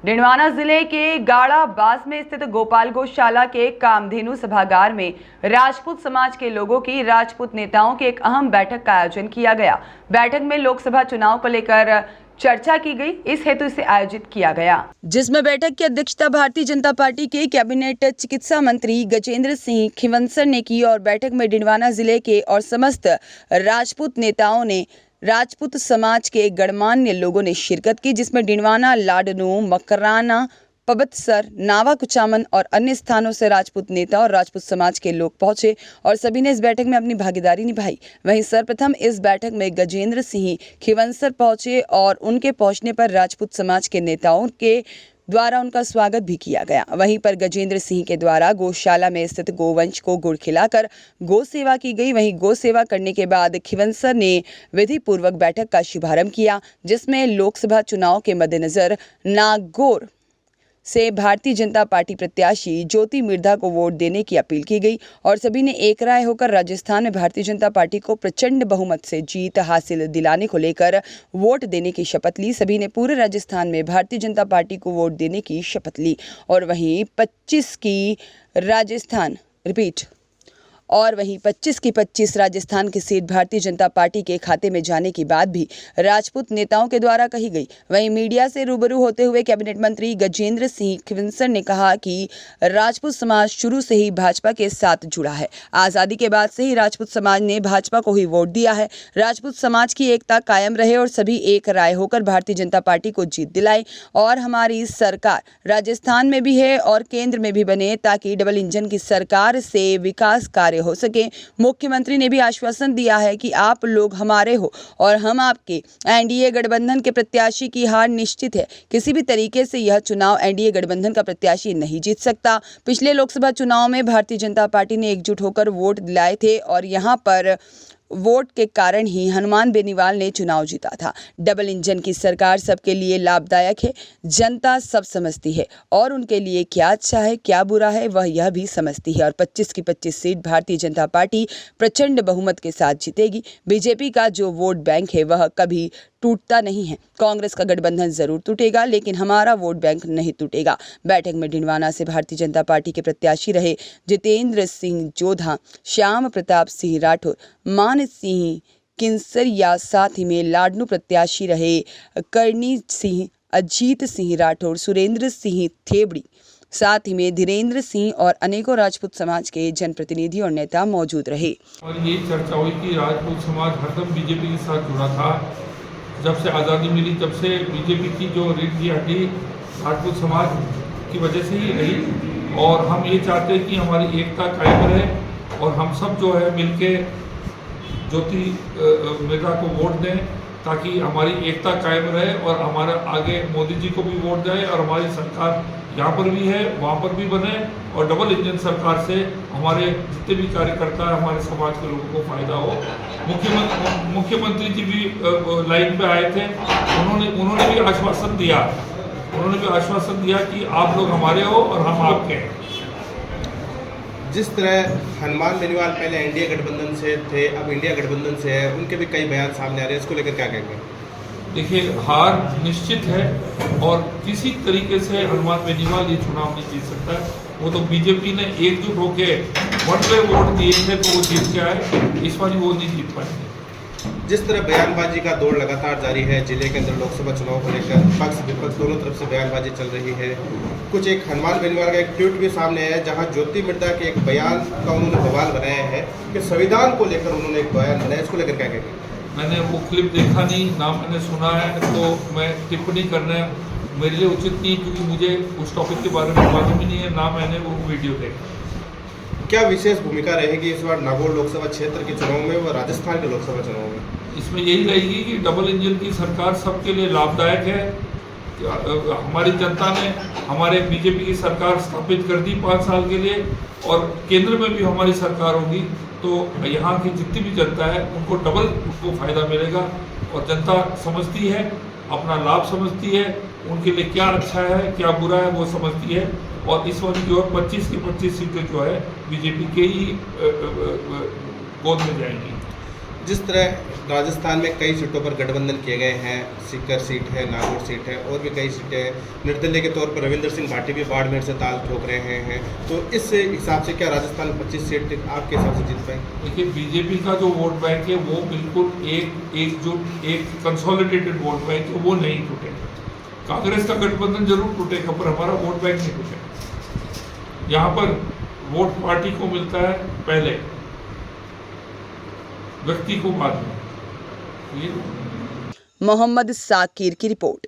डिंडवाना जिले के गाड़ा बास में स्थित गोपाल गौशाला के कामधेनु सभागार में राजपूत समाज के लोगों की राजपूत नेताओं की एक अहम बैठक का आयोजन किया गया। बैठक में लोकसभा चुनाव को लेकर चर्चा की गई, इस हेतु इसे आयोजित किया गया, जिसमें बैठक की अध्यक्षता भारतीय जनता पार्टी के कैबिनेट चिकित्सा मंत्री गजेंद्र सिंह खिवंसर ने की और बैठक में डिंडवाना जिले के और समस्त राजपूत नेताओं ने राजपूत समाज के गणमान्य लोगों ने शिरकत की, जिसमें डिंडवाना, लाडनू, मकराना, पबतसर, नावा कुचामन और अन्य स्थानों से राजपूत नेता और राजपूत समाज के लोग पहुंचे और सभी ने इस बैठक में अपनी भागीदारी निभाई। वहीं सर्वप्रथम इस बैठक में गजेंद्र सिंह खिवंसर पहुंचे और उनके पहुंचने पर राजपूत समाज के नेताओं के द्वारा उनका स्वागत भी किया गया। वहीं पर गजेंद्र सिंह के द्वारा गौशाला में स्थित गोवंश को गुड़ खिलाकर गौ सेवा की गई। वहीं गौ सेवा करने के बाद खिवंसर ने विधि पूर्वक बैठक का शुभारंभ किया, जिसमें लोकसभा चुनाव के मद्देनजर नागौर से भारतीय जनता पार्टी प्रत्याशी ज्योति मिर्धा को वोट देने की अपील की गई और सभी ने एक राय होकर राजस्थान में भारतीय जनता पार्टी को प्रचंड बहुमत से जीत हासिल दिलाने को लेकर वोट देने की शपथ ली। सभी ने पूरे राजस्थान में भारतीय जनता पार्टी को वोट देने की शपथ ली और वहीं 25 की 25 राजस्थान की सीट भारतीय जनता पार्टी के खाते में जाने की बात भी राजपूत नेताओं के द्वारा कही गई। वहीं मीडिया से रूबरू होते हुए कैबिनेट मंत्री गजेंद्र सिंह खिवंसर ने कहा कि राजपूत समाज शुरू से ही भाजपा के साथ जुड़ा है। आज़ादी के बाद से ही राजपूत समाज ने भाजपा को ही वोट दिया है। राजपूत समाज की एकता कायम रहे और सभी एक राय होकर भारतीय जनता पार्टी को जीत दिलाए और हमारी सरकार राजस्थान में भी है और केंद्र में भी बने, ताकि डबल इंजन की सरकार से विकास कार्य हो सके। मुख्यमंत्री ने भी आश्वासन दिया है कि आप लोग हमारे हो और हम आपके। एनडीए गठबंधन के प्रत्याशी की हार निश्चित है। किसी भी तरीके से यह चुनाव एनडीए गठबंधन का प्रत्याशी नहीं जीत सकता। पिछले लोकसभा चुनाव में भारतीय जनता पार्टी ने एकजुट होकर वोट दिलाए थे और यहां पर वोट के कारण ही हनुमान बेनीवाल ने चुनाव जीता था। डबल इंजन की सरकार सबके लिए लाभदायक है। जनता सब समझती है और उनके लिए क्या अच्छा है क्या बुरा है वह यह भी समझती है और 25 की 25 सीट भारतीय जनता पार्टी प्रचंड बहुमत के साथ जीतेगी। बीजेपी का जो वोट बैंक है वह कभी टूटता नहीं है। कांग्रेस का गठबंधन जरूर टूटेगा, लेकिन हमारा वोट बैंक नहीं टूटेगा। बैठक में डिंडवाना से भारतीय जनता पार्टी के प्रत्याशी रहे जितेंद्र सिंह जोधा, श्याम प्रताप सिंह राठौर, मान सिंह किंसरिया, साथ ही में लाडनू प्रत्याशी रहे करणी सिंह, अजीत सिंह राठौर, सुरेंद्र सिंह थेबड़ी, साथ ही में धीरेन्द्र सिंह और अनेकों राजपूत समाज के जनप्रतिनिधि और नेता मौजूद रहे। और ये चर्चा हुई कि राजपूत समाज हरदम बीजेपी के साथ जुड़ा था। जब से आज़ादी मिली तब से बीजेपी की जो रीढ़ की हड्डी राजपूत समाज की वजह से ही रही और हम ये चाहते हैं कि हमारी एकता कायम रहे और हम सब जो है मिलके ज्योति मिर्धा को वोट दें, ताकि हमारी एकता कायम रहे और हमारा आगे मोदी जी को भी वोट दें और हमारी सरकार यहाँ पर भी है वहाँ पर भी बने और डबल इंजन सरकार से हमारे जितने भी कार्यकर्ता है हमारे समाज के लोगों को फायदा हो। मुख्यमंत्री जी भी लाइन पे आए थे, उन्होंने भी आश्वासन दिया कि आप लोग हमारे हो और हम आपके हैं। जिस तरह हनुमान बेनीवाल पहले एनडीए गठबंधन से थे, अब इंडिया गठबंधन से है, उनके भी कई बयान सामने आ रहे हैं, इसको लेकर क्या कहेंगे? देखिए, हार निश्चित है और किसी तरीके से हनुमान बेनीवाल ये चुनाव नहीं जीत सकता है। वो तो बीजेपी ने एकजुट होकर वन वे वोट दिए थे तो वो जीत के आए, इस बार वो नहीं जीत पाएंगे। जिस तरह बयानबाजी का दौर लगातार जारी है जिले के अंदर लोकसभा चुनाव को लेकर पक्ष विपक्ष दोनों तरफ से बयानबाजी चल रही है, कुछ एक हनुमान बेनीवाल का एक ट्वीट भी सामने है जहां ज्योति मिर्धा के एक बयान का उन्होंने बवाल बनाया है कि संविधान को लेकर उन्होंने एक बयान बनाया, इसको लेकर क्या कहेंगे? मैंने वो क्लिप देखा नहीं, ना मैंने सुना है, तो मैं टिप्पणी करना मेरे लिए उचित नहीं, क्योंकि मुझे उस टॉपिक के बारे में मालूम ही नहीं है, ना मैंने वो वीडियो देखा। क्या विशेष भूमिका रहेगी इस बार नागौर लोकसभा क्षेत्र के चुनाव में व राजस्थान के लोकसभा चुनाव में? इसमें यही रहेगी कि डबल इंजन की सरकार सबके लिए लाभदायक है। हमारी जनता ने हमारे बीजेपी की सरकार स्थापित कर दी 5 साल के लिए और केंद्र में भी हमारी सरकार होगी, तो यहाँ की जितनी भी जनता है उनको डबल फायदा मिलेगा और जनता समझती है, अपना लाभ समझती है, उनके लिए क्या अच्छा है क्या बुरा है वो समझती है और इस बार जो 25 की 25 सीटें जो है बीजेपी के ही गोद में जाएंगी। जिस तरह राजस्थान में कई सीटों पर गठबंधन किए गए हैं, सीकर सीट है, नागौर सीट है और भी कई सीटें हैं। निर्दलीय के तौर पर रविंद्र सिंह भाटी भी बाड़मेर से ताल ठोक रहे हैं। तो इस हिसाब से क्या राजस्थान में 25 सीट आपके हिसाब से जीत पाएंगे? देखिए, बीजेपी का जो वोट बैंक है वो बिल्कुल एक कंसोलिडेटेड वोट बैंक है, वो नहीं टूटेगा। कांग्रेस का गठबंधन जरूर टूटेगा पर हमारा वोट बैंक नहीं टूटेगा। यहाँ पर वोट पार्टी को मिलता है पहले, व्यक्ति को बाद में। मोहम्मद साकिर की रिपोर्ट।